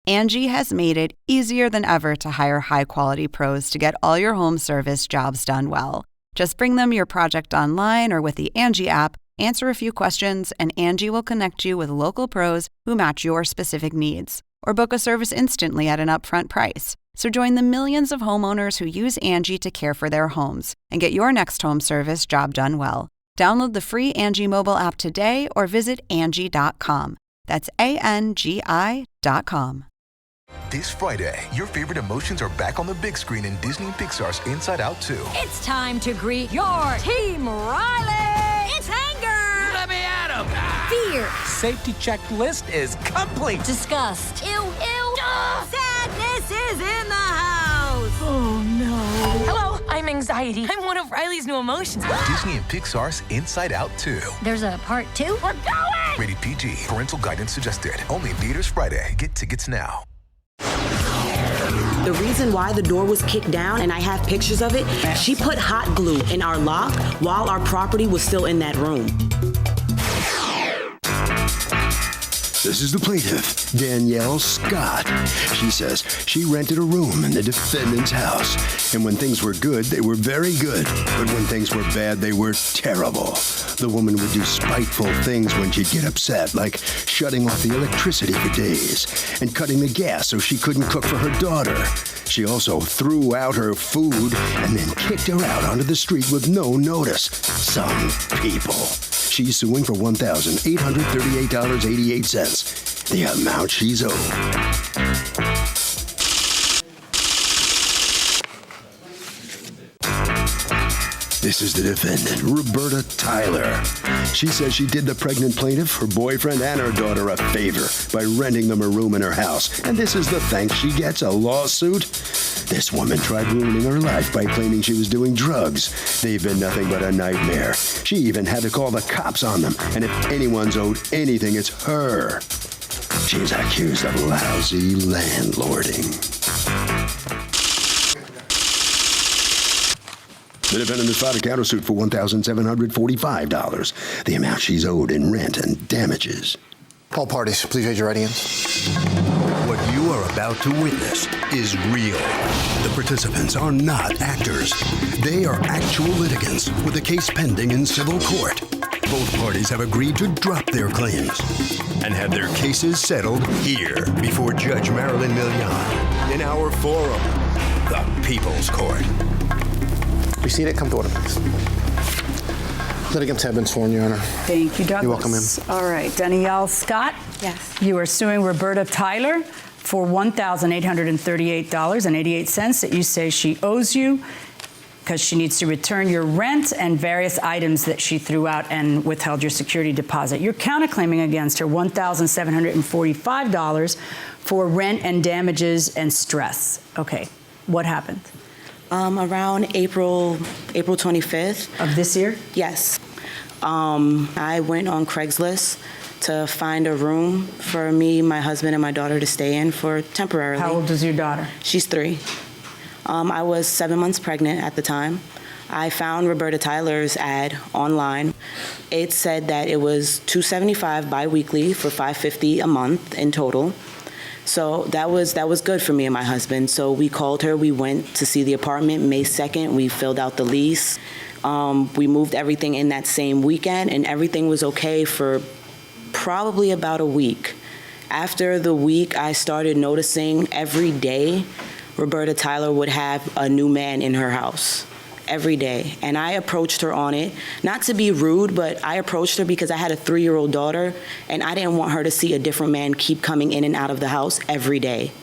Angie has made it easier than ever to hire high-quality pros to get all your home service jobs done well. Just bring them your project online or with the Angie app, answer a few questions, and Angie will connect you with local pros who match your specific needs. Or book a service instantly at an upfront price. So join the millions of homeowners who use Angie to care for their homes and get your next home service job done well. Download the free Angie mobile app today or visit Angie.com. That's ANGI.com. This Friday, your favorite emotions are back on the big screen in Disney and Pixar's Inside Out 2. It's time to greet your Team Riley! It's anger! Let me at him! Fear! Safety checklist is complete! Disgust! Ew, ew! Sadness is in the house! Oh, no. Hello, I'm anxiety. I'm one of Riley's new emotions. Disney and Pixar's Inside Out 2. There's a part 2? We're going! Rated PG. Parental guidance suggested. Only in theaters Friday. Get tickets now. The reason why the door was kicked down, and I have pictures of it, she put hot glue in our lock while our property was still in that room. This is the plaintiff, Danielle Scott. She says she rented a room in the defendant's house. And when things were good, they were very good. But when things were bad, they were terrible. The woman would do spiteful things when she'd get upset, like shutting off the electricity for days and cutting the gas so she couldn't cook for her daughter. She also threw out her food and then kicked her out onto the street with no notice. Some people. She's suing for $1,838.88, the amount she's owed. This is the defendant, Roberta Tyler. She says she did the pregnant plaintiff, her boyfriend, and her daughter a favor by renting them a room in her house. And this is the thanks she gets, a lawsuit? This woman tried ruining her life by claiming she was doing drugs. They've been nothing but a nightmare. She even had to call the cops on them. And if anyone's owed anything, it's her. She's accused of lousy landlording. The defendant has filed a countersuit for $1,745, the amount she's owed in rent and damages. All parties, please raise your right hands. What you are about to witness is real. The participants are not actors. They are actual litigants with a case pending in civil court. Both parties have agreed to drop their claims and have their cases settled here before Judge Marilyn Milian in our forum, the People's Court. Be seated. Come to order, please. Litigants have been sworn, Your Honor. Thank you, Douglas. You're welcome, ma'am. All right, Danielle Scott. Yes. You are suing Roberta Tyler for $1,838.88 that you say she owes you because she needs to return your rent and various items that she threw out and withheld your security deposit. You're counterclaiming against her $1,745 for rent and damages and stress. Okay, what happened? Around April 25th. Of this year? Yes. I went on Craigslist to find a room for me, my husband, and my daughter to stay in for temporarily. How old is your daughter? She's 3. I was 7 months pregnant at the time. I found Roberta Tyler's ad online. It said that it was $275 biweekly for $550 a month in total. So that was good for me and my husband. So we called her. We went to see the apartment May 2nd. We filled out the lease. We moved everything in that same weekend, and everything was okay for probably about a week. After the week, I started noticing every day Roberta Tyler would have a new man in her house. Every day. And I approached her on it, not to be rude, but I approached her because I had a 3-year-old daughter and I didn't want her to see a different man keep coming in and out of the house every day.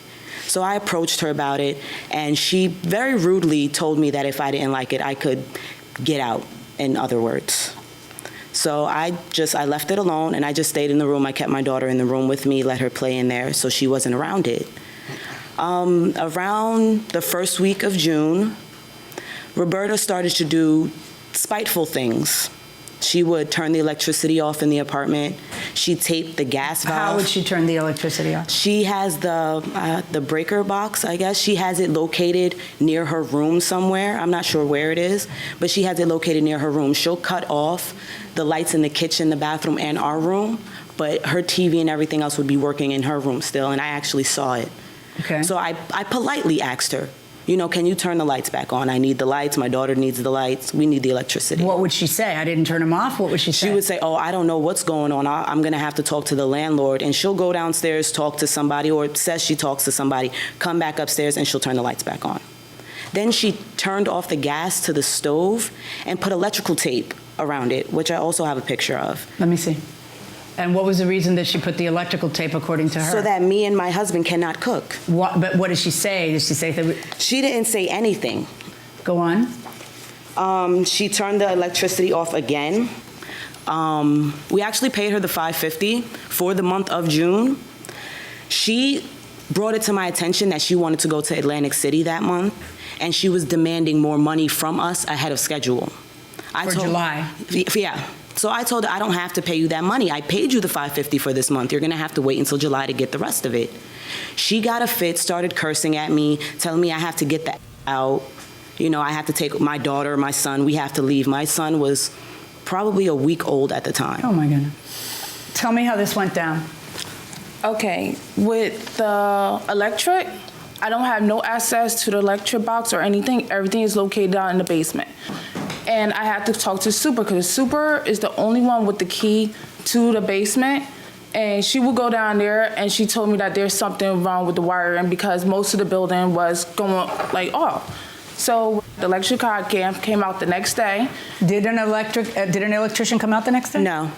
So I approached her about it, and she very rudely told me that if I didn't like it, I could get out, in other words. So I left it alone, and I just stayed in the room. I kept my daughter in the room with me, let her play in there, so she wasn't around it. Around the first week of June, Roberta started to do spiteful things. She would turn the electricity off in the apartment. She taped the gas valve. How would she turn the electricity off? She has the breaker box, I guess. She has it located near her room somewhere. I'm not sure where it is, but she has it located near her room. She'll cut off the lights in the kitchen, the bathroom, and our room but her TV and everything else would be working in her room still, and I actually saw it. Okay. So I politely asked her, can you turn the lights back on? I need the lights. My daughter needs the lights. We need the electricity. What would she say? I didn't turn them off? What would she say? She would say, oh, I don't know what's going on. I'm going to have to talk to the landlord. And she'll go downstairs, talk to somebody, or says she talks to somebody, come back upstairs, and she'll turn the lights back on. Then she turned off the gas to the stove and put electrical tape around it, which I also have a picture of. Let me see. And what was the reason that she put the electrical tape, according to her? So that me and my husband cannot cook. But what did she say? Did she say that? She didn't say anything. Go on. She turned the electricity off again. We actually paid her the $550 for the month of June. She brought it to my attention that she wanted to go to Atlantic City that month, and she was demanding more money from us ahead of schedule. For July? Yeah. So I told her, I don't have to pay you that money. I paid you the $550 for this month. You're going to have to wait until July to get the rest of it. She got a fit, started cursing at me, telling me I have to get that out. I have to take my daughter, my son, we have to leave. My son was probably a week old at the time. Oh, my goodness. Tell me how this went down. Okay, with the electric, I don't have no access to the electric box or anything. Everything is located down in the basement. And I had to talk to Super, because Super is the only one with the key to the basement. And she would go down there, and she told me that there's something wrong with the wiring because most of the building was going off. So the electric car came out the next day. Did an electrician come out the next day? No.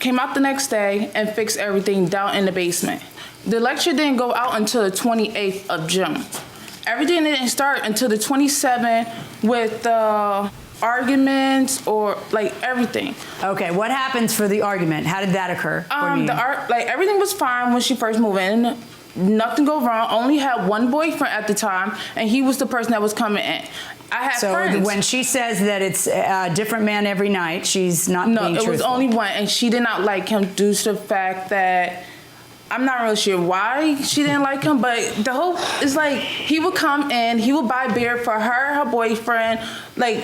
Came out the next day and fixed everything down in the basement. The electric didn't go out until the 28th of June. Everything didn't start until the 27th with the arguments or everything. Okay, what happens for the argument? How did that occur? Everything was fine when she first moved in. Nothing go wrong. Only had one boyfriend at the time, and he was the person that was coming in. I had friends. So when she says that it's a different man every night, she's not being truthful. No, it was only one, and she did not like him due to the fact that I'm not really sure why she didn't like him, but the whole is he would come in, he would buy beer for her boyfriend.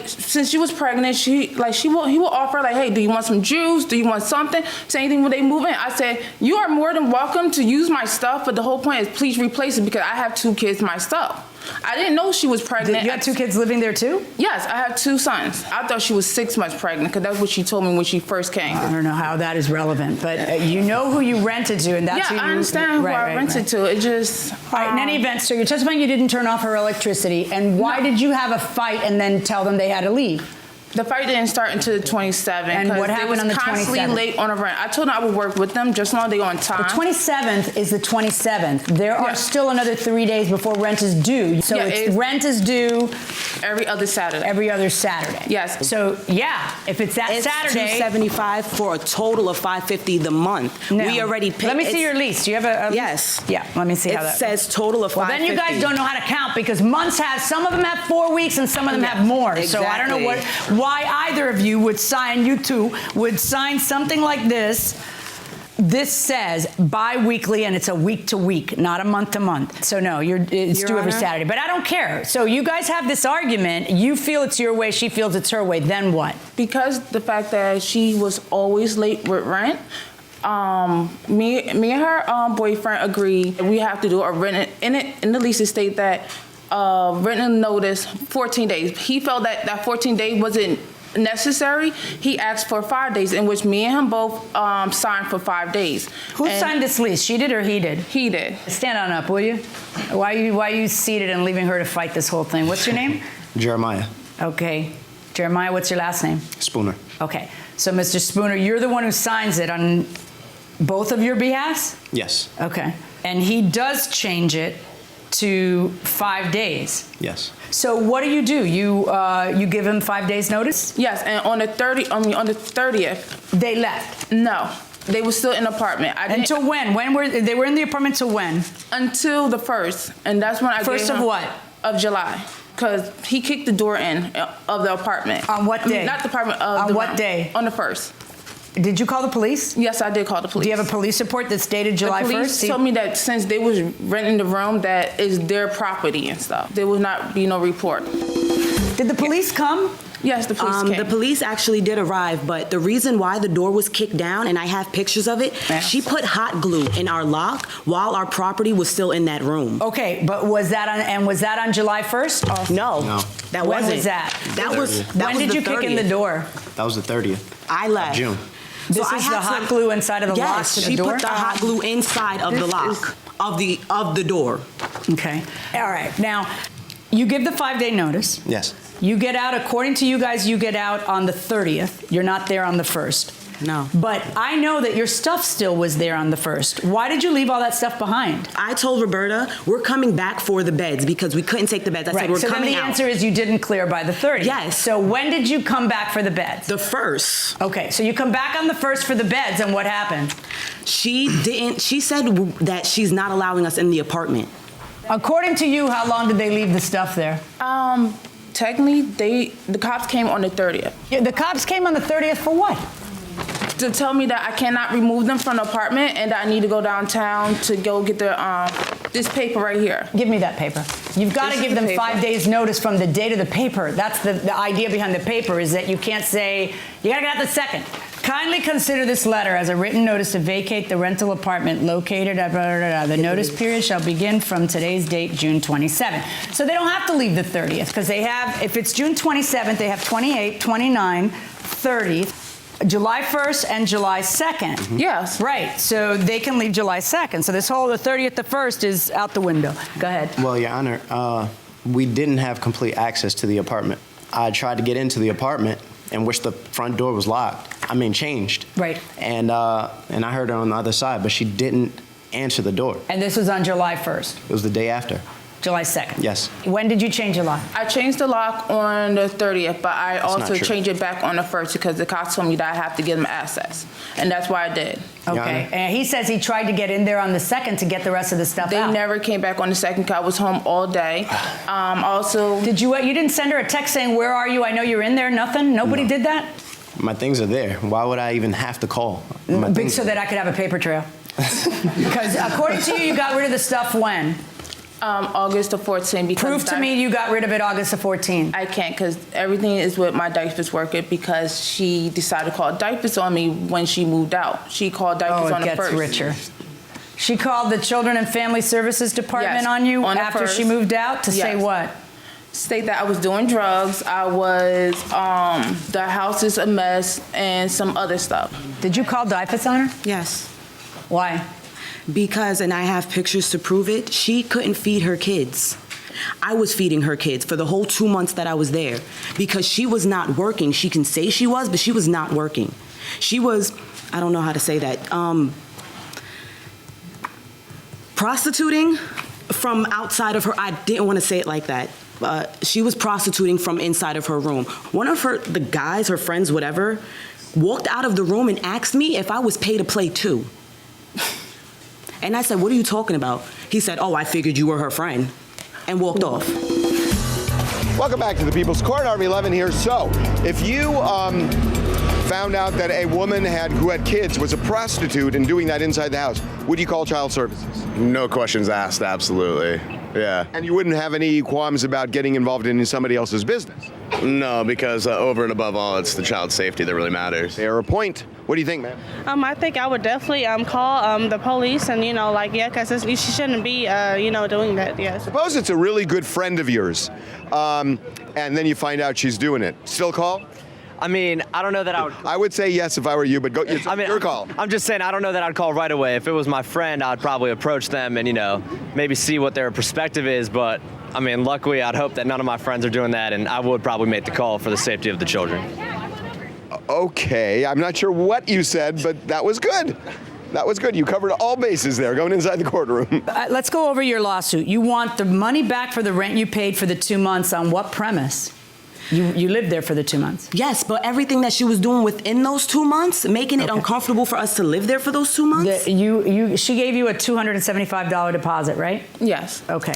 Since she was pregnant, he would offer hey, do you want some juice? Do you want something? Same thing when they move in. I said, you are more than welcome to use my stuff, but the whole point is please replace it because I have 2 kids myself. I didn't know she was pregnant. You have 2 kids living there too? Yes, I have 2 sons. I thought she was 6 months pregnant because that's what she told me when she first came. I don't know how that is relevant, but you know who you rented to, and that's who you... Yeah, I understand who I rented to. It just... All right, in any event, so you're testifying you didn't turn off her electricity, and why did you have a fight and then tell them they had to leave? The fight didn't start until the 27th. And what happened on the 27th? Constantly late on the rent. I told them I would work with them just long they on time. The 27th is the 27th. There are still another 3 days before rent is due. So rent is due every other Saturday. Every other Saturday. Yes. So if it's that Saturday, $275 for a total of $550 the month. No. We already paid. Let me see your lease. Do you have a lease? Yes. Yeah. Let me see how that. It says total of $550. Well, then you guys don't know how to count because months have some of them have 4 weeks and some of them have more. Exactly. So I don't know why either of you would sign something like this. This says bi-weekly, and it's a week-to-week, not a month-to-month. So no, it's due every Saturday. But I don't care. So you guys have this argument. You feel it's your way. She feels it's her way. Then what? Because the fact that she was always late with rent, me and her boyfriend agreed we have to do a rent. In the lease it state that written notice 14 days. He felt that 14 days wasn't necessary. He asked for 5 days, in which me and him both signed for 5 days. Who signed this lease? She did or he did? He did. Stand on up, will you? Why are you seated and leaving her to fight this whole thing? What's your name? Jeremiah. Okay. Jeremiah, what's your last name? Spooner. Okay. So, Mr. Spooner, you're the one who signs it on both of your behalves? Yes. Okay. And he does change it to 5 days. Yes. So what do? You give him 5 days notice? Yes, and on the 30th. They left? No. They were still in the apartment. Until when? They were in the apartment till when? Until the 1st. And that's when I gave him... 1st of what? Of July. Because he kicked the door in of the apartment. On what day? Not the apartment, of on the what room. Day? On the 1st. Did you call the police? Yes, I did call the police. Do you have a police report that's dated July 1st? The police told me that since they was renting the room, that is their property and stuff. There would not be no report. Did the police come? Yes, the police came. The police actually did arrive, but the reason why the door was kicked down, and I have pictures of it, she put hot glue in our lock while our property was still in that room. Okay, but was that on July 1st? No, that wasn't. When was that? When did you kick in the door? That was the 30th. I left. June. This is the hot glue inside of the lock to the door? Yes, she put the hot glue inside of the lock of the door. Okay. All right. Now, you give the 5-day notice. Yes. You get out, according to you guys, you get out on the 30th. You're not there on the 1st. No. But I know that your stuff still was there on the 1st. Why did you leave all that stuff behind? I told Roberta, we're coming back for the beds because we couldn't take the beds. I said, we're coming out. So then the answer is you didn't clear by the 30th. Yes. So when did you come back for the beds? The 1st. Okay, so you come back on the 1st for the beds, and what happened? She said that she's not allowing us in the apartment. According to you, how long did they leave the stuff there? Technically, the cops came on the 30th. Yeah, the cops came on the 30th for what? To tell me that I cannot remove them from the apartment and that I need to go downtown to go get this paper right here. Give me that paper. You've got to give them 5 days notice from the date of the paper. That's the idea behind the paper, is that you can't say, you got to get out the 2nd. Kindly consider this letter as a written notice to vacate the rental apartment located at blah, blah, blah, blah. The notice period shall begin from today's date, June 27th. So they don't have to leave the 30th because they have, if it's June 27th, they have 28, 29, 30, July 1st and July 2nd. Mm-hmm. Yes. Right. So they can leave July 2nd. So this whole, the 30th, the 1st is out the window. Go ahead. Well, Your Honor, we didn't have complete access to the apartment. I tried to get into the apartment, in which the front door was locked. Changed. Right. And I heard her on the other side, but she didn't answer the door. And this was on July 1st? It was the day after. July 2nd? Yes. When did you change the lock? I changed the lock on the 30th, but I also not true. changed it back on the 1st because the cops told me that I have to give them access. And that's why I did. Okay. And he says he tried to get in there on the 2nd to get the rest of the stuff They out. never came back on the 2nd because I was home all day. Also... Did you didn't send her a text saying, where are you? I know you're in there. Nothing? Nobody did that? My things are there. Why would I even have to call? So that I could have a paper trail. Because according to you, you got rid of the stuff when? August the 14th. Because Prove to me you got rid of it August the 14th. I can't because everything is with my diapers worker because she decided to call diapers on me when she moved out. She called diapers on the 1st. Oh, it gets richer. She called the Children and Family Services Department on you after she moved out to say what? State that I was doing drugs, I was, the house is a mess, and some other stuff. Did you call DIFAS on her? Yes. Why? Because, and I have pictures to prove it, she couldn't feed her kids. I was feeding her kids for the whole 2 months that I was there because she was not working. She can say she was, but she was not working. She was, I don't know how to say that, prostituting from outside of her, I didn't want to say it like that. She was prostituting from inside of her room. One of the guys, her friends, whatever, walked out of the room and asked me if I was pay to play too. And I said, what are you talking about? He said, oh, I figured you were her friend, and walked off. Welcome back to the People's Court, Army 11 here. So, if you found out that a woman who had kids was a prostitute and doing that inside the house, would you call child services? No questions asked, absolutely. Yeah. And you wouldn't have any qualms about getting involved in somebody else's business? No, because over and above all, it's the child's safety that really matters. Fair point. What do you think, ma'am? I think I would definitely call the police and, because she shouldn't be, doing that, yes. Suppose it's a really good friend of yours, and then you find out she's doing it. Still call? I don't know that I would... I would say yes if I were you, but your call. I'm just saying, I don't know that I'd call right away. If it was my friend, I'd probably approach them and, maybe see what their perspective is. But, luckily, I'd hope that none of my friends are doing that, and I would probably make the call for the safety of the children. Okay, I'm not sure what you said, but that was good. That was good. You covered all bases there, going inside the courtroom. Let's go over your lawsuit. You want the money back for the rent you paid for the 2 months on what premise? You lived there for the 2 months. Yes, but everything that she was doing within those 2 months, making it uncomfortable for us to live there for those 2 months. She gave you a $275 deposit, right? Yes. Okay.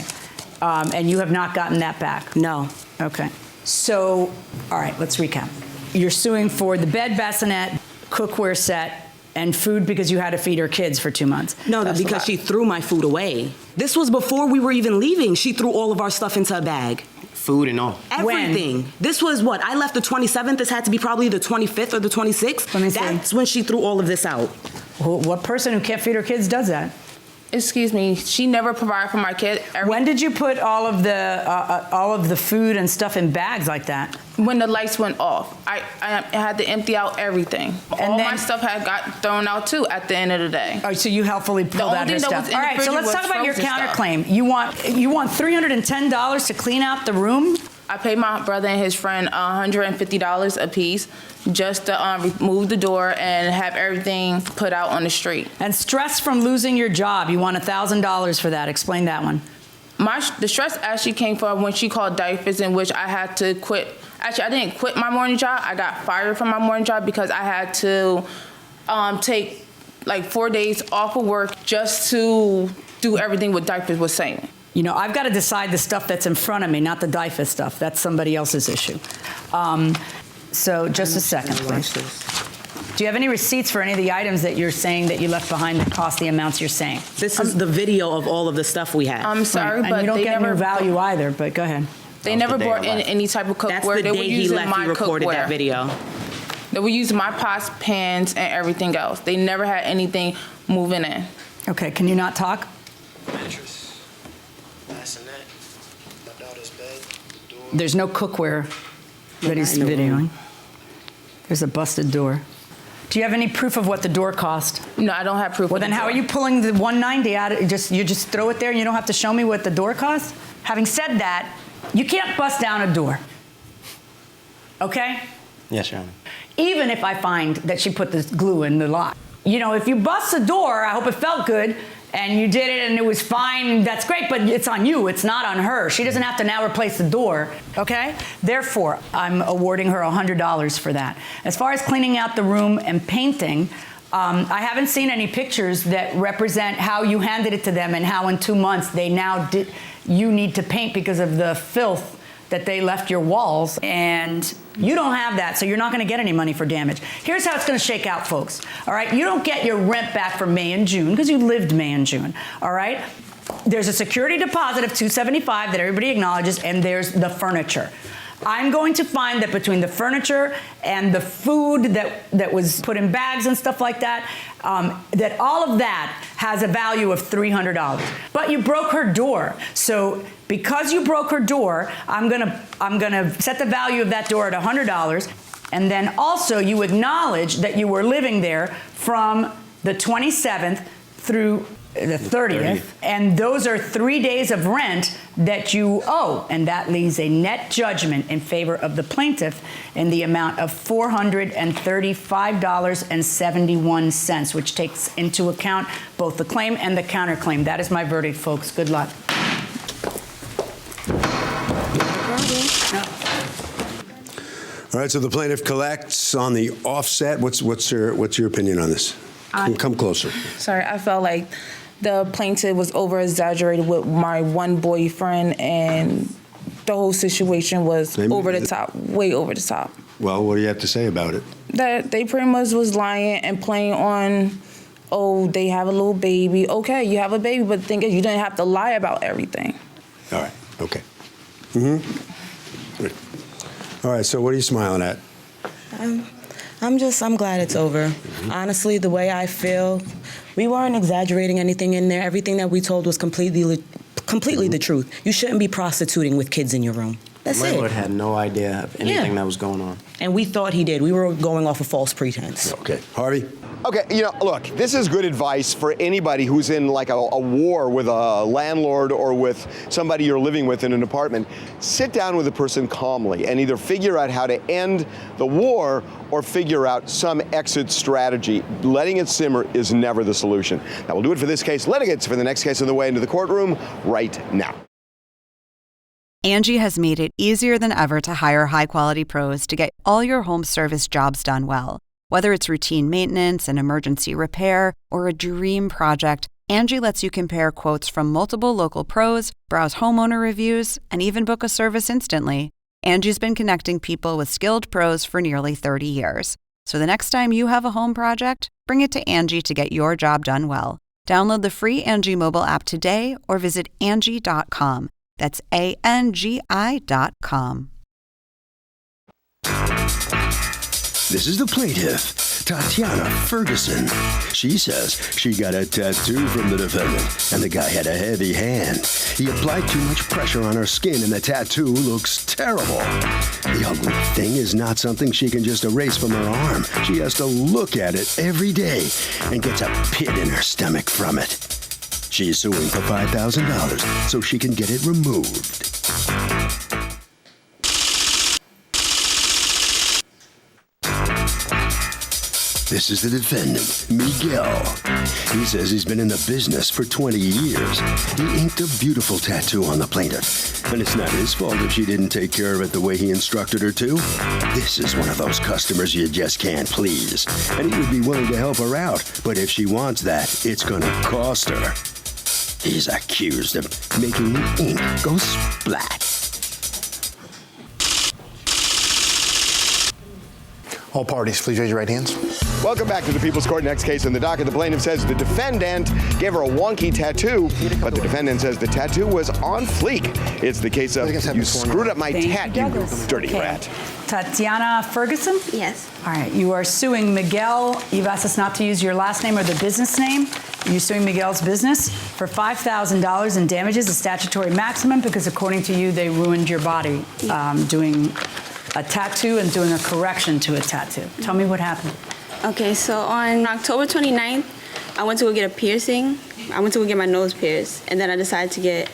And you have not gotten that back? No. Okay. So, all right, let's recap. You're suing for the bed bassinet, cookware set, and food because you had to feed her kids for 2 months. No, because she threw my food away. This was before we were even leaving. She threw all of our stuff into a bag. Food and all. Everything. This was what? I left the 27th. This had to be probably the 25th or the 26th. Let me see. That's when she threw all of this out. What person who can't feed her kids does that? Excuse me, she never provided for my kid. When did you put all of the food and stuff in bags like that? When the lights went off, I had to empty out everything. And all then, my stuff had got thrown out too at the end of the day. All right, so you helpfully pulled out her stuff. All right, so let's talk about your counterclaim. You want $310 to clean out the room? I paid my brother and his friend $150 a piece just to remove the door and have everything put out on the street. And stress from losing your job, you want $1,000 for that. Explain that one. The stress actually came from when she called diapers, in which I had to quit. Actually, I didn't quit my morning job. I got fired from my morning job because I had to take like 4 days off of work just to do everything what diapers was saying. You know, I've got to decide the stuff that's in front of me, not the DIFA stuff. That's somebody else's issue. So just a second, please. Do you have any receipts for any of the items that you're saying that you left behind that cost the amounts you're saying? This is the video of all of the stuff we had. I'm sorry, right. but and you don't they get never new value either, but go ahead. They never brought in any type of cookware. That's the they were day he using left, my he recorded cookware. that video. They were using my pots, pans, and everything else. They never had anything moving in. Okay, can you not talk? Mattress, bassinet, my daughter's bed, door. There's no cookware that he's videoing. There's a busted door. Do you have any proof of what the door cost? No, I don't have proof. Well, then how are you pulling the 190 out? You just throw it there and you don't have to show me what the door cost? Having said that, you can't bust down a door. Okay? Yes, Your Honor. Even if I find that she put the glue in the lock. You know, if you bust the door, I hope it felt good, and you did it and it was fine, that's great, but it's on you, it's not on her. She doesn't have to now replace the door, okay? Therefore, I'm awarding her $100 for that. As far as cleaning out the room and painting, I haven't seen any pictures that represent how you handed it to them and how in 2 months you need to paint because of the filth that they left your walls, and you don't have that, so you're not gonna get any money for damage. Here's how it's gonna shake out, folks, all right? You don't get your rent back for May and June, because you lived May and June, all right? There's a security deposit of $275 that everybody acknowledges, and there's the furniture. I'm going to find that between the furniture and the food that was put in bags and stuff like that, that all of that has a value of $300. But you broke her door. So because you broke her door, I'm gonna set the value of that door at $100. And then also you acknowledge that you were living there from the 27th through the 30th, and those are 3 days of rent that you owe, and that leaves a net judgment in favor of the plaintiff in the amount of $435.71, which takes into account both the claim and the counterclaim. That is my verdict, folks. Good luck. All right, so the plaintiff collects on the offset. What's your opinion on this? Come closer. Sorry, I felt like the plaintiff was over-exaggerated with my one boyfriend, and the whole situation was over the top, way over the top. Well, what do you have to say about it? That they pretty much was lying and playing on, oh, they have a little baby. Okay, you have a baby, but the thing is, you didn't have to lie about everything. All right, okay. Good. All right, so what are you smiling at? I'm glad it's over. Honestly, the way I feel, we weren't exaggerating anything in there. Everything that we told was completely the truth. You shouldn't be prostituting with kids in your room. That's it. Landlord had no idea of anything that was going on. And we thought he did. We were going off a false pretense. Okay. Harvey? Okay, look, this is good advice for anybody who's in like a war with a landlord or with somebody you're living with in an apartment. Sit down with a person calmly and either figure out how to end the war or figure out some exit strategy. Letting it simmer is never the solution. That will do it for this case. Litigants for the next case on the way into the courtroom right now. Angie has made it easier than ever to hire high-quality pros to get all your home service jobs done well. Whether it's routine maintenance, an emergency repair, or a dream project, Angie lets you compare quotes from multiple local pros, browse homeowner reviews, and even book a service instantly. Angie's been connecting people with skilled pros for nearly 30 years. So the next time you have a home project, bring it to Angie to get your job done well. Download the free Angie mobile app today or visit Angie.com. That's ANGI.com. This is the plaintiff, Tatiana Ferguson. She says she got a tattoo from the defendant, and the guy had a heavy hand. He applied too much pressure on her skin, and the tattoo looks terrible. The ugly thing is not something she can just erase from her arm. She has to look at it every day and gets a pit in her stomach from it. She's suing for $5,000 so she can get it removed. This is the defendant, Miguel. He says he's been in the business for 20 years. He inked a beautiful tattoo on the plaintiff, and it's not his fault if she didn't take care of it the way he instructed her to. This is one of those customers you just can't please, and he would be willing to help her out, but if she wants that, it's going to cost her. He's accused of making the ink go splat. All parties, please raise your right hands. Welcome back to the People's Court. Next case in the docket, the plaintiff says the defendant gave her a wonky tattoo, but the defendant says the tattoo was on fleek. It's the case of you screwed up my tattoo, you dirty rat. Tatiana Ferguson? Yes. All right, you are suing Miguel. You've asked us not to use your last name or the business name. You're suing Miguel's business for $5,000 in damages, a statutory maximum, because according to you, they ruined your body doing a tattoo and doing a correction to a tattoo. Tell me what happened. Okay, so on October 29th, I went to go get a piercing. I went to go get my nose pierced, and then I decided to get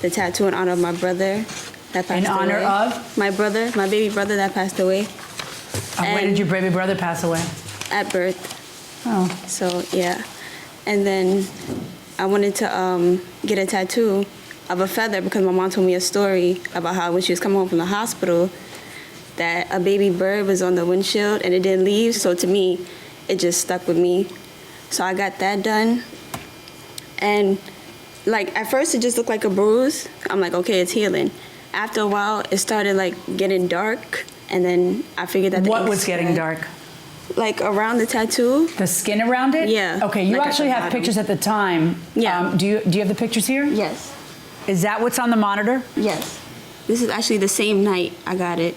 the tattoo in honor of my brother that passed away. In honor of? My brother, my baby brother that passed away. When did your baby brother pass away? At birth. Oh. So, yeah. And then I wanted to get a tattoo of a feather because my mom told me a story about how when she was coming home from the hospital, that a baby bird was on the windshield and it didn't leave. So to me, it just stuck with me. So I got that done. And like at first it just looked like a bruise. I'm like, okay, it's healing. After a while, it started like getting dark. And then I figured that what was getting dark? Like around the tattoo. The skin around it? Yeah. Okay, you like actually have pictures at the time. Yeah. Do you have the pictures here? Yes. Is that what's on the monitor? Yes. This is actually the same night I got it.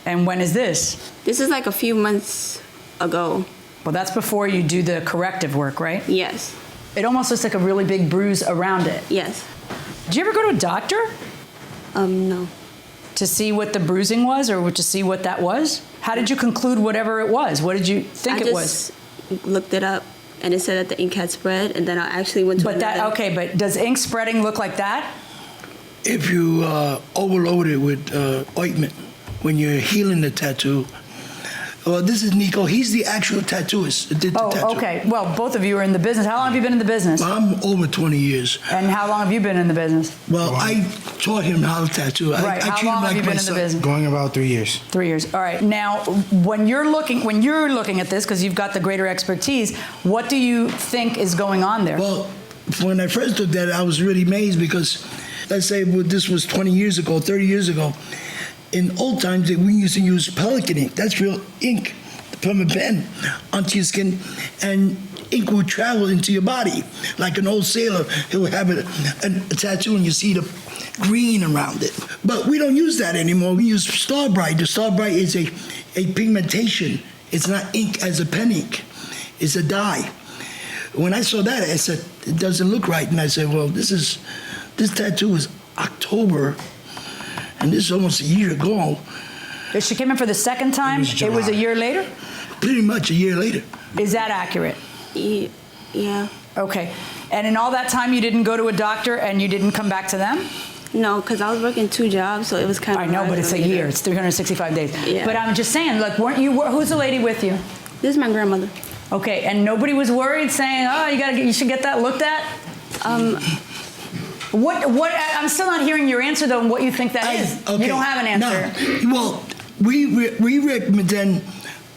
And when is this? This is like a few months ago. Well, that's before you do the corrective work, right? Yes. It almost looks like a really big bruise around it. Yes. Did you ever go to a doctor? No. To see what the bruising was or to see what that was? How did you conclude whatever it was? What did you think it was? I just looked it up and it said that the ink had spread, and then I actually went to but does ink spreading look like that? If you overload it with ointment when you're healing the tattoo. Well, this is Nico. He's the actual tattooist that did the tattoo. Okay. Well, both of you are in the business. How long have you been in the business? I'm over 20 years. And how long have you been in the business? Well, I taught him how to tattoo. Right. How long have you been in the business? Going about 3 years. 3 years. All right. Now, when you're looking at this, because you've got the greater expertise, what do you think is going on there? Well, when I first looked at it, I was really amazed because, let's say this was 20 years ago, 30 years ago. In old times, we used to use Pelican ink. That's real ink from a pen onto your skin, and ink will travel into your body. Like an old sailor, he'll have a tattoo and you see the green around it. But we don't use that anymore. We use Starbright. The Starbright is a pigmentation. It's not ink as a pen ink. It's a dye. When I saw that, I said, it doesn't look right. And I said, well, this tattoo is October, and this is almost a year ago. She came in for the second time? It was a year later? Pretty much a year later. Is that accurate? Yeah. Okay. And in all that time, you didn't go to a doctor and you didn't come back to them? No, because I was working 2 jobs, so it was kind of. I know, but it's a year. It's 365 days. Yeah. But I'm just saying, like, who's the lady with you? This is my grandmother. Okay, and nobody was worried, saying, "Oh, you should get that looked at." What? I'm still not hearing your answer though. On what you think that is? Okay. You don't have an answer. No. Well, we recommend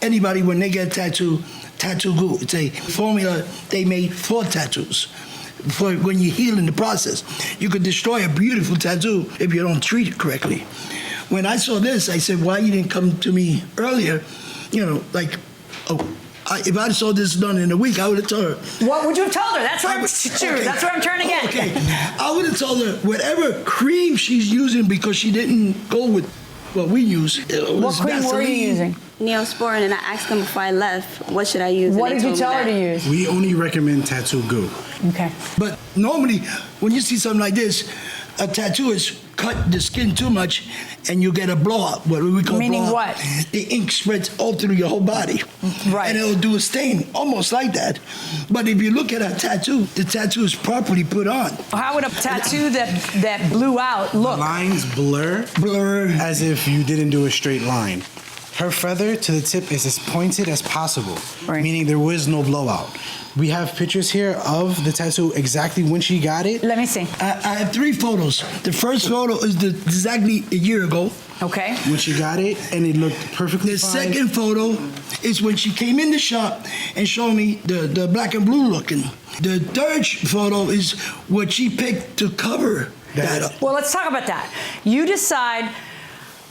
anybody when they get a tattoo glue. It's a formula they made for tattoos. For when you heal in the process, you could destroy a beautiful tattoo if you don't treat it correctly. When I saw this, I said, "Why you didn't come to me earlier?" You know, like If I saw this done in a week, I would have told her. What would you have told her? That's what That's what I'm trying to get. Okay, I would have told her whatever cream she's using because she didn't go with what we use. What cream were you using? Neosporin, and I asked them before I left, what should I use? What did you tell her to use? We only recommend tattoo goo. Okay. But normally, when you see something like this, a tattoo is cut the skin too much, and you get a blowout. What we call Meaning blowout. what? The ink spreads all through your whole body. Right. And it'll do a stain, almost like that. But if you look at a tattoo, the tattoo is properly put on. How would a tattoo that blew out look? Lines blur. Blur. As if you didn't do a straight line. Her feather to the tip is as pointed as possible, meaning there was no blowout. We have pictures here of the tattoo exactly when she got it. Let me see. I have 3 photos. The first photo is exactly a year ago. Okay. When she got it, and it looked perfectly The fine. second photo is when she came in the shop and showed me the black and blue looking. The third photo is what she picked to cover that up. Well, let's talk about that. You decide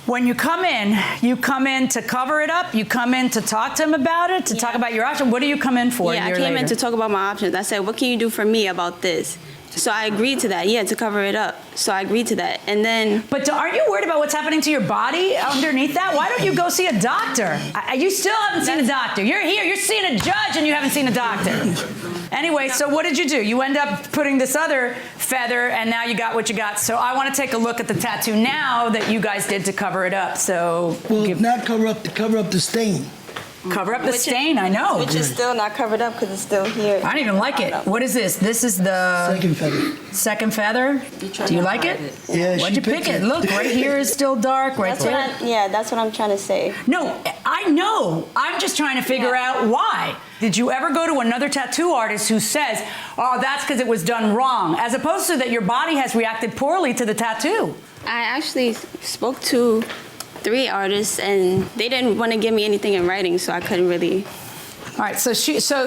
when you come in to cover it up, you come in to talk to him about it, to talk about your option. What do you come in for? Yeah, I came in to talk about my options. I said, what can you do for me about this? So I agreed to that, to cover it up. So I agreed to that. And then... But aren't you worried about what's happening to your body underneath that? Why don't you go see a doctor? You still haven't seen a doctor. You're here, you're seeing a judge and you haven't seen a doctor. Anyway, so what did you do? You end up putting this other feather and now you got what you got. So I want to take a look at the tattoo now that you guys did to cover it up. So... Well, not cover up the stain. Cover up the stain, I know. Which is still not covered up because it's still here. I don't even like it. What is this? This is the... Second feather. Second feather? Do you like it? Yeah, Why'd you pick it? Look, right here is still dark, right there. That's what I'm trying to say. No, I know. I'm just trying to figure out why. Did you ever go to another tattoo artist who says, oh, that's because it was done wrong, as opposed to that your body has reacted poorly to the tattoo? I actually spoke to 3 artists, and they didn't want to give me anything in writing, so I couldn't really. All right, so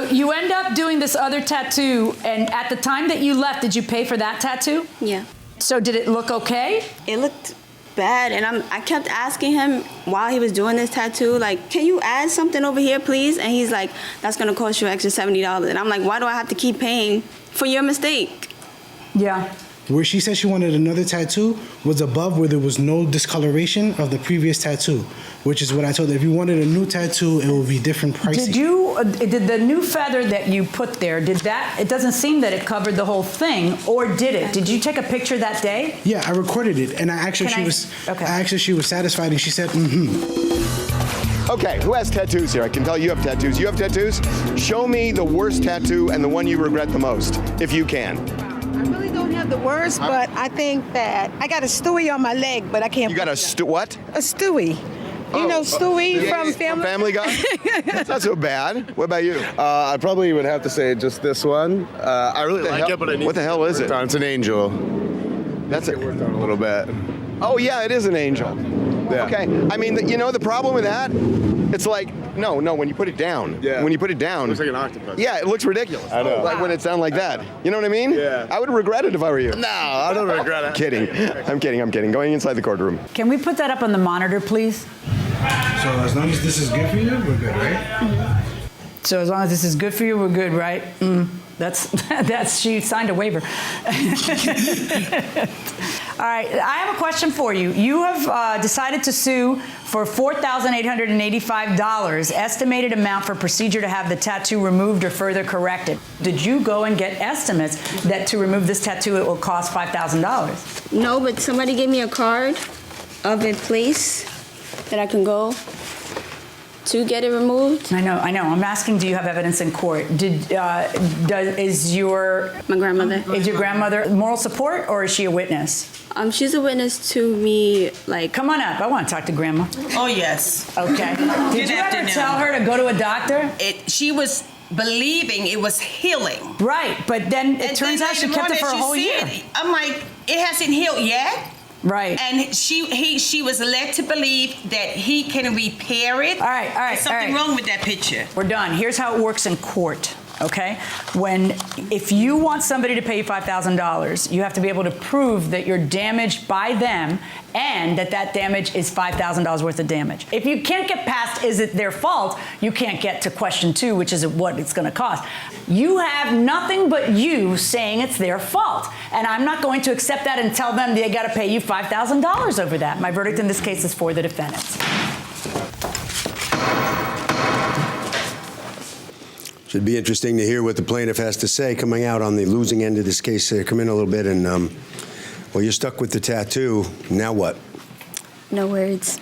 you end up doing this other tattoo, and at the time that you left, did you pay for that tattoo? Yeah. So did it look okay? It looked bad, and I kept asking him while he was doing this tattoo, like, can you add something over here, please? And he's like, that's gonna cost you an extra $70. And I'm like, why do I have to keep paying for your mistake? Yeah. Where she said she wanted another tattoo was above where there was no discoloration of the previous tattoo, which is what I told her. If you wanted a new tattoo, it would be different pricing. Did the new feather that you put there, it doesn't seem that it covered the whole thing, or did it? Did you take a picture that day? Yeah, I recorded it, and I asked her if she was satisfied, and she said, mm-hmm. Okay, who has tattoos here? I can tell you have tattoos. You have tattoos? Show me the worst tattoo and the one you regret the most, if you can. I really don't have the words, but I think that I got a Stewie on my leg, but I can't. You got a what? A Stewie. You know Stewie from Family? From Family Guy? That's not so bad. What about you? I probably would have to say just this one. I really like it, but I need what the hell is it? It's an angel. That's it. Worked on a little bit. Oh yeah, it is an angel. Yeah. Okay. I mean, the problem with that, it's like no. When you put it down. Yeah. When you put it down. It looks like an octopus. Yeah, it looks ridiculous. I know. Like when it's down like that. You know what I mean? Yeah. I would regret it if I were you. No, I don't regret it. I'm kidding. Going inside the courtroom. Can we put that up on the monitor, please? So as long as this is good for you, we're good, right? Mm-hmm. So as long as this is good for you, we're good, right? That's she signed a waiver. All right, I have a question for you. You have decided to sue for $4,885, estimated amount for procedure to have the tattoo removed or further corrected. Did you go and get estimates that to remove this tattoo it will cost $5,000? No, but somebody gave me a card of a place that I can go to get it removed. I know. I'm asking, do you have evidence in court? Is your grandmother moral support, or is she a witness? She's a witness to me, like... Come on up. I want to talk to Grandma. Oh, yes. Okay. Did you ever tell her to go to a doctor? She was believing it was healing. Right, but then it turns out she kept it for a whole year. I'm like, it hasn't healed yet. Right. And she was led to believe that he can repair it. All right. There's something wrong with that picture. We're done. Here's how it works in court. okay? If you want somebody to pay you $5,000, you have to be able to prove that you're damaged by them and that damage is $5,000 worth of damage. If you can't get past, is it their fault, you can't get to question 2, which is what it's gonna cost. You have nothing but you saying it's their fault. And I'm not going to accept that and tell them they gotta pay you $5,000 over that. My verdict in this case is for the defendants. Should be interesting to hear what the plaintiff has to say coming out on the losing end of this case. Come in a little bit and, well, you're stuck with the tattoo. Now what? No words.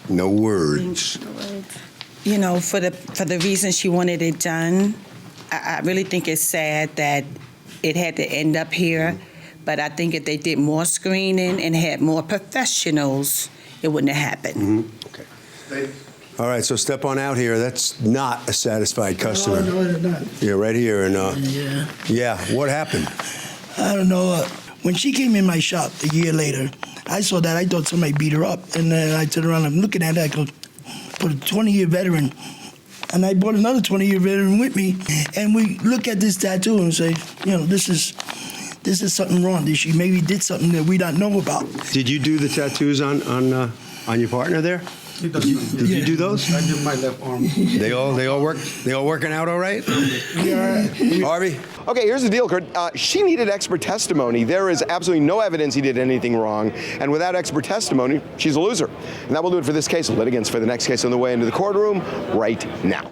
No words. No words. You know, for the reason she wanted it done, I really think it's sad that it had to end up here. But I think if they did more screening and had more professionals, it wouldn't have happened. Mm-hmm. Okay. All right, so step on out here. That's not a satisfied customer. No, it's not. Yeah, right here. And Yeah. What happened? I don't know. When she came in my shop a year later, I saw that. I thought somebody beat her up. And then I turned around, I'm looking at her, I go, put a 20-year veteran. And I brought another 20-year veteran with me. And we look at this tattoo and say, you know, this is something wrong. She maybe did something that we don't know about. Did you do the tattoos on your partner there? Did you do those? I did my left arm. They all working out all right? Yeah. Harvey? Okay, here's the deal, Kurt. She needed expert testimony. There is absolutely no evidence he did anything wrong. And without expert testimony, she's a loser. And that will do it for this case. Litigants for the next case on the way into the courtroom right now.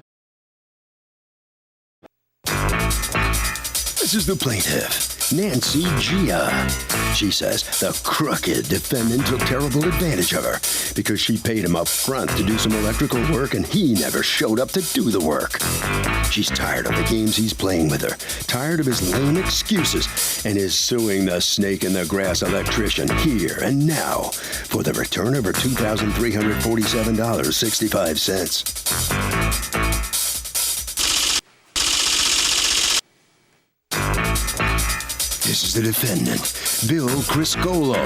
This is the plaintiff, Nancy Gia. She says the crooked defendant took terrible advantage of her because she paid him up front to do some electrical work and he never showed up to do the work. She's tired of the games he's playing with her, tired of his lame excuses, and is suing the snake in the grass electrician here and now for the return of her $2,347.65. This is the defendant, Bill Criscolo.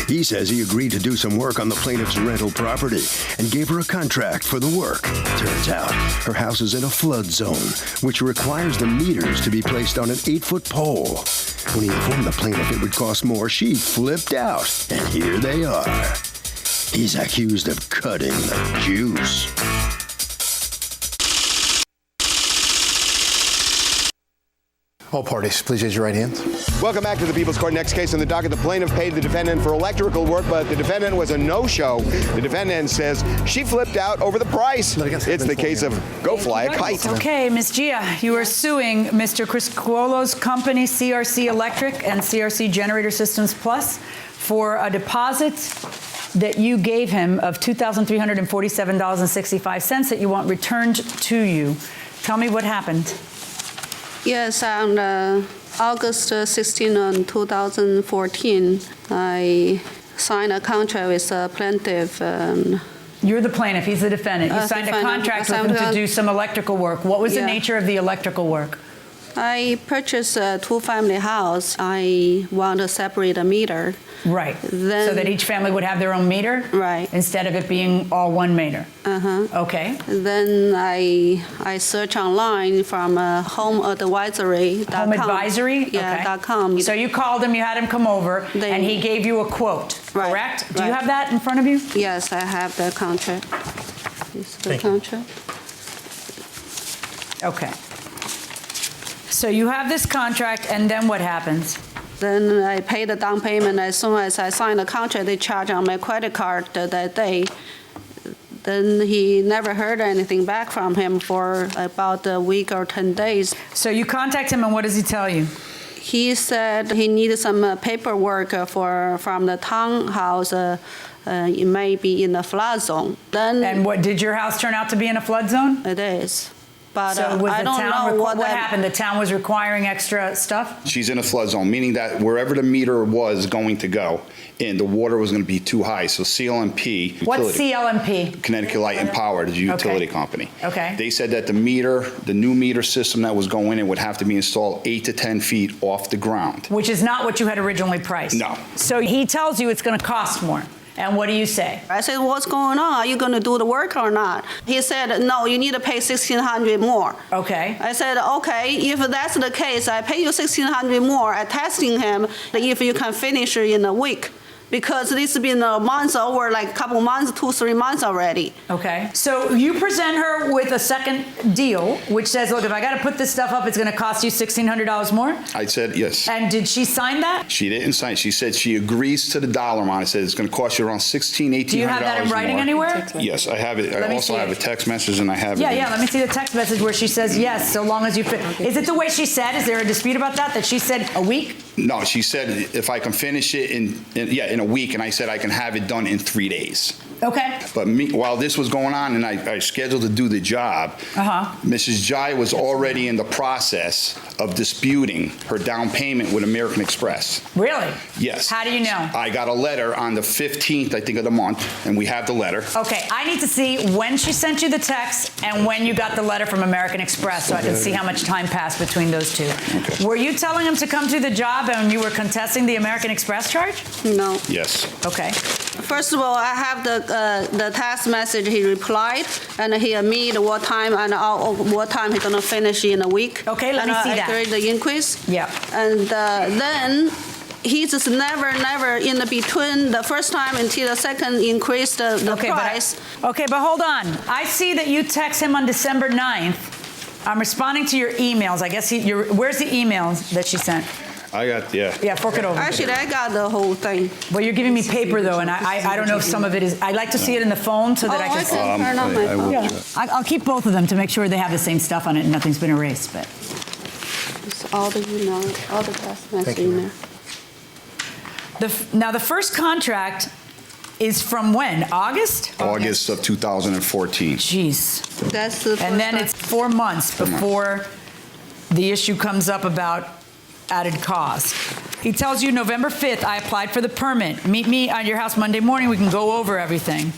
He says he agreed to do some work on the plaintiff's rental property and gave her a contract for the work. Turns out her house is in a flood zone, which requires the meters to be placed on an 8-foot pole. When he informed the plaintiff it would cost more, she flipped out, and here they are. He's accused of cutting the juice. All parties, please raise your right hands. Welcome back to the People's Court. Next case on the docket, the plaintiff paid the defendant for electrical work, but the defendant was a no-show. The defendant says she flipped out over the price. It's the case of Go Fly a Kite. Okay, Ms. Gia, you are suing Mr. Criscolo's company, CRC Electric and CRC Generator Systems Plus, for a deposit that you gave him of $2,347.65 that you want returned to you. Tell me what happened. Yes, on August 16, 2014, I signed a contract with a plaintiff. You're the plaintiff, he's the defendant. You signed a contract with him to do some electrical work. What was the nature of the electrical work? I purchased a two-family house. I want to separate a meter. Right. Then, so that each family would have their own meter? Right. Instead of it being all one meter? Uh-huh. Okay. Then I search online from homeadvisory.com. Home advisory? Yeah, .com. So you called him, you had him come over, and he gave you a quote, correct? Do you have that in front of you? Yes, I have the contract. This is the contract. Okay. So you have this contract, and then what happens? Then I pay the down payment. As soon as I sign the contract, they charge on my credit card that day. Then he never heard anything back from him for about a week or 10 days. So you contact him, and what does he tell you? He said he needed some paperwork from the townhouse. It may be in the flood zone. And what, did your house turn out to be in a flood zone? It is. But so was I the don't town know what happened. The town was requiring extra stuff? She's in a flood zone, meaning that wherever the meter was going to go in, the water was going to be too high. So CLMP. What's CLMP? Connecticut Light and Power, the utility company. Okay. They said that the new meter system that was going in would have to be installed 8 to 10 feet off the ground. Which is not what you had originally priced. No. So he tells you it's going to cost more. And what do you say? I said, what's going on? Are you going to do the work or not? He said, no, you need to pay $1,600 more. Okay. I said, okay, if that's the case, I pay you $1,600 more. I'm testing him if you can finish it in a week. Because this has been a month over, like a couple months, 2-3 months already. Okay. So you present her with a second deal, which says, look, if I got to put this stuff up, it's going to cost you $1,600 more? I said yes. And did she sign that? She didn't sign. She said she agrees to the dollar amount. I said it's going to cost you around $1,600, $1,800 Do you have that in writing more. anywhere? Yes, I have it. I also have a text message, and I have it. Yeah, let me see the text message where she says yes, so long as you fit. Is it the way she said? Is there a dispute about that? That she said a week? No, she said if I can finish it in a week, and I said I can have it done in 3 days. Okay. But while this was going on and I scheduled to do the job, Mrs. Jai was already in the process of disputing her down payment with American Express. Really? Yes. How do you know? I got a letter on the 15th, I think, of the month, and we have the letter. Okay, I need to see when she sent you the text and when you got the letter from American Express so I can see how much time passed between those two. Okay. Were you telling him to come to the job and you were contesting the American Express charge? No. Yes. Okay. First of all, I have the text message he replied, and he admitted what time and what time he's gonna finish in a week. Okay, let me see that. I agreed the increase. Yeah. And then he just never in the between the first time until the second increase the price. But hold on. I see that you text him on December 9th. I'm responding to your emails. I guess where's the emails that she sent? I got, Yeah, fork it over. Actually, I got the whole thing. Well, you're giving me paper, though, and I don't know if some of it is... I'd like to see it in the phone so that I can... turn on my phone. I'll keep both of them to make sure they have the same stuff on it and nothing's been erased, but... It's all the email, all the text message email. Now, the first contract is from when? August? August of 2014. Jeez. That's the first And then it's 4 months before the issue comes up about added cost. He tells you November 5th, I applied for the permit. Meet me at your house Monday morning. We can go over everything.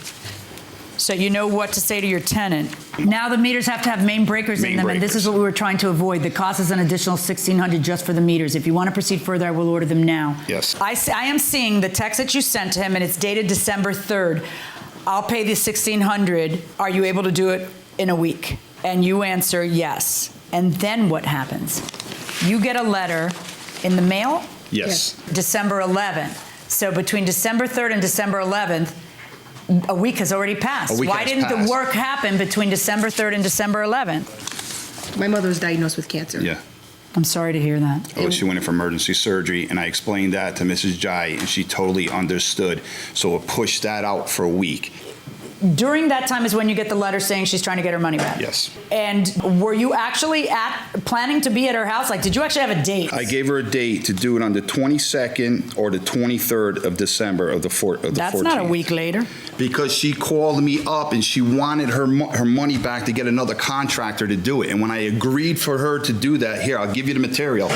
So you know what to say to your tenant. Now the meters have to have main breakers in them, and this is what we were trying to avoid. The cost is an additional $1,600 just for the meters. If you want to proceed further, I will order them now. Yes. I am seeing the text that you sent to him, and it's dated December 3rd. I'll pay the $1,600. Are you able to do it in a week? And you answer yes. And then what happens? You get a letter in the mail? Yes. December 11th. So between December 3rd and December 11th, a week has already passed. Why didn't the work happen between December 3rd and December 11th? My mother was diagnosed with cancer. Yeah. I'm sorry to hear that. Oh, she went in for emergency surgery, and I explained that to Mrs. Jai, and she totally understood. So it pushed that out for a week. During that time is when you get the letter saying she's trying to get her money back? Yes. And were you actually planning to be at her house? Like, did you actually have a date? I gave her a date to do it on the 22nd or the 23rd of December of the 14th. That's not a week later. Because she called me up and she wanted her money back to get another contractor to do it. And when I agreed for her to do that, here, I'll give you the material.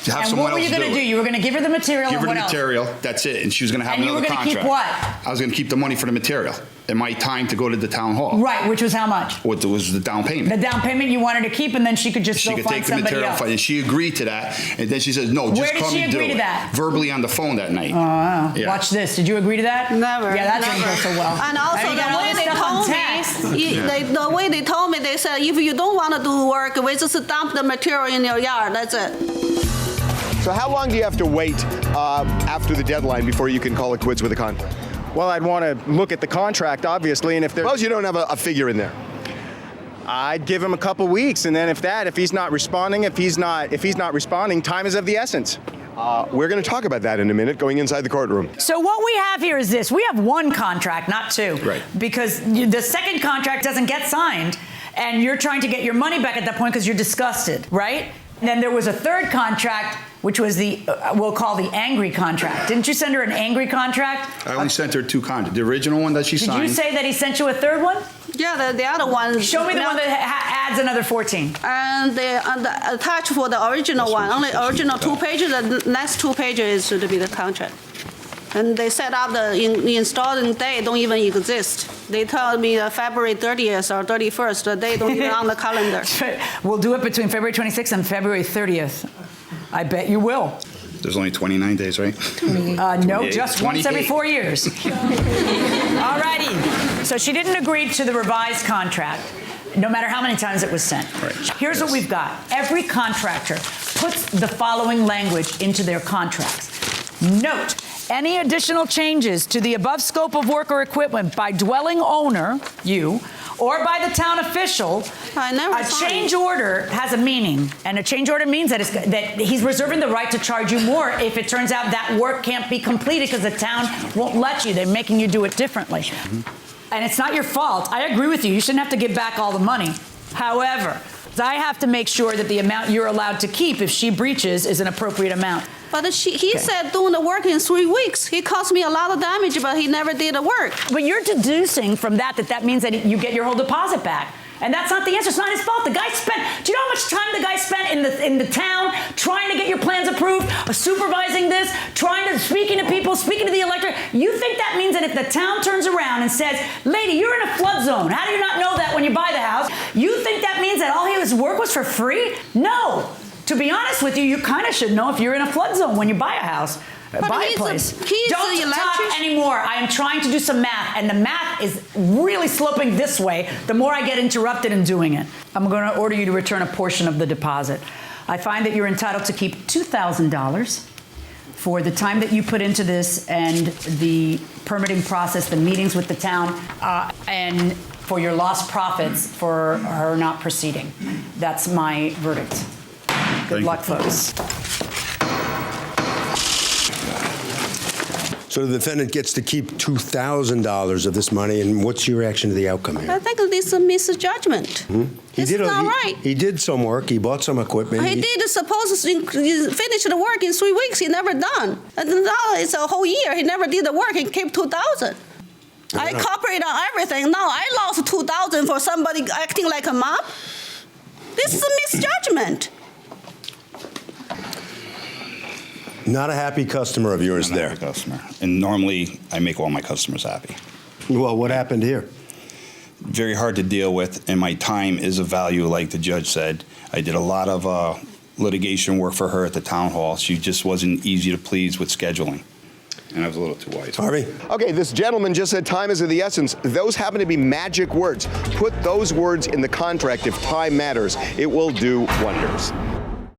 And what were you going to do? You were going to give her the material and what else? Give her the material, that's it. And she was going to have another contract. And you were going to keep what? I was going to keep the money for the material and my time to go to the town hall. Right, which was how much? What was the down payment. The down payment you wanted to keep, and then she could just go find somebody else. And she agreed to that. And then she says, no, just come and do it. Where did she agree to that? Verbally on the phone that night. Oh, wow. Yeah. Watch this. Did you agree to that? Never. Yeah, that didn't go so well. And also the way they told me, they said, if you don't want to do work, we just dump the material in your yard. That's it. So how long do you have to wait after the deadline before you can call it quits with a contract? Well, I'd want to look at the contract, obviously, and if there's... Suppose you don't have a figure in there. I'd give him a couple weeks, and then if he's not responding, if he's not responding, time is of the essence. We're going to talk about that in a minute, going inside the courtroom. So what we have here is this. We have one contract, not two. Right. Because the second contract doesn't get signed, and you're trying to get your money back at that point because you're disgusted, right? And then there was a third contract, which was the, we'll call the angry contract. Didn't you send her an angry contract? I only sent her two contracts. The original one that she signed. Did you say that he sent you a third one? Yeah, the other one. Show me the one that adds another 14. And the attached for the original one, only original 2 pages, the next 2 pages should be the contract. And they set up the installing date don't even exist. They tell me February 30th or 31st, the date don't even on the calendar. We'll do it between February 26th and February 30th. I bet you will. There's only 29 days, right? No, just once every 4 years. All righty. So she didn't agree to the revised contract, no matter how many times it was sent. Right. Here's what we've got. Every contractor puts the following language into their contracts. Note, any additional changes to the above scope of work or equipment by dwelling owner, you, or by the town official, a change order has a meaning. And a change order means that he's reserving the right to charge you more if it turns out that work can't be completed because the town won't let you. They're making you do it differently. And it's not your fault. I agree with you. You shouldn't have to give back all the money. However, I have to make sure that the amount you're allowed to keep if she breaches is an appropriate amount. But he said doing the work in 3 weeks. He caused me a lot of damage, but he never did the work. But you're deducing from that means that you get your whole deposit back. And that's not the answer. It's not his fault. The guy spent, do you know how much time the guy spent in the town trying to get your plans approved, supervising this, speaking to people, speaking to the electorate? You think that means that if the town turns around and says, lady, you're in a flood zone. How do you not know that when you buy the house? You think that means that all his work was for free? No. To be honest with you, you kind of should know if you're in a flood zone when you buy a house. Buy a place. Don't talk anymore. I am trying to do some math, and the math is really sloping this way the more I get interrupted in doing it. I'm going to order you to return a portion of the deposit. I find that you're entitled to keep $2,000 for the time that you put into this and the permitting process, the meetings with the town, and for your lost profits for her not proceeding. That's my verdict. Good luck, folks. So the defendant gets to keep $2,000 of this money, and what's your reaction to the outcome here? I think this is a misjudgment. It's not right. He did some work. He bought some equipment. He did supposed to finish the work in 3 weeks. He never done. And now it's a whole year. He never did the work. He kept 2,000. I cooperated on everything. Now I lost 2,000 for somebody acting like a mom. This is a misjudgment. Not a happy customer of yours there. Not a happy customer. And normally, I make all my customers happy. Well, what happened here? Very hard to deal with, and my time is of value, like the judge said. I did a lot of litigation work for her at the town hall. She just wasn't easy to please with scheduling. And I was a little too wise. Harvey? Okay, this gentleman just said time is of the essence. Those happen to be magic words. Put those words in the contract if time matters. It will do wonders.